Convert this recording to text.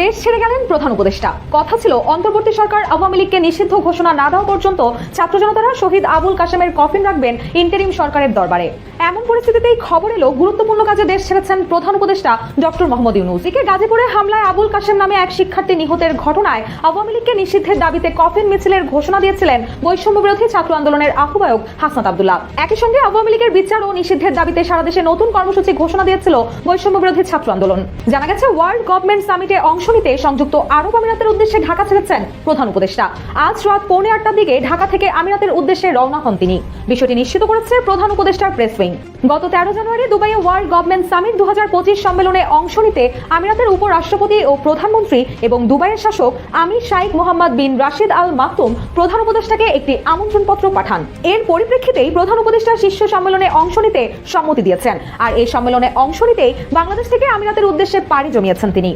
দেশ ছেড়ে গেলেন প্রধান উপদেষ্টা। কথা ছিল অন্তর্বর্তী সরকার আওয়ামী লীগকে নিষিদ্ধ ঘোষণা না দেওয়া পর্যন্ত ছাত্র জনতারা শহীদ আবুল কাশেমের কফিন রাখবেন ইন্টারিম সরকারের দরবারে। এমন পরিস্থিতিতেই খবর এলো গুরুত্বপূর্ণ কাজে দেশ ছেড়েছেন প্রধান উপদেষ্টা ডক্টর মোহাম্মদ ইউনূস। গাজীপুরে হামলায় আবুল কাশেম নামে এক শিক্ষার্থী নিহতের ঘটনায় আওয়ামী লীগকে নিষিদ্ধের দাবিতে কফিন মিছিলের ঘোষণা দিয়েছিলেন বৈষম্য বিরোধী ছাত্র আন্দোলনের আহ্বায়ক হাসনাত আব্দুল্লাহ। একই সঙ্গে আওয়ামী লীগের বিচার ও নিষিদ্ধের দাবিতে সারা দেশে নতুন কর্মসূচি ঘোষণা দিয়েছিল বৈষম্য বিরোধী ছাত্র আন্দোলন। জানা গেছে ওয়ার্ল্ড গভর্নমেন্ট সামিটে অংশ নিতে সংযুক্ত আরব আমিরাতের উদ্দেশ্যে ঢাকা ছেড়েছেন প্রধান উপদেষ্টা। আজ রাত 8:45টার দিকে ঢাকা থেকে আমিরাতের উদ্দেশ্যে রওনা হন তিনি। বিষয়টি নিশ্চিত করেছে প্রধান উপদেষ্টার প্রেস উইং। গত 13 জানুয়ারি দুবাইয়ে ওয়ার্ল্ড গভর্নমেন্ট সামিট 2025 সম্মেলনে অংশ নিতে আমিরাতের উপরাষ্ট্রপতি ও প্রধানমন্ত্রী এবং দুবাইয়ের শাসক আমির শাইখ মোহাম্মদ বিন রাশিদ আল মাকতুম প্রধান উপদেষ্টাকে একটি আমন্ত্রণপত্র পাঠান। এর পরিপ্রেক্ষিতেই প্রধান উপদেষ্টা শীর্ষ সম্মেলনে অংশ নিতে সম্মতি দিয়েছেন। আর এই সম্মেলনে অংশ নিতেই বাংলাদেশ থেকে আমিরাতের উদ্দেশ্যে পাড়ি জমিয়েছেন তিনি।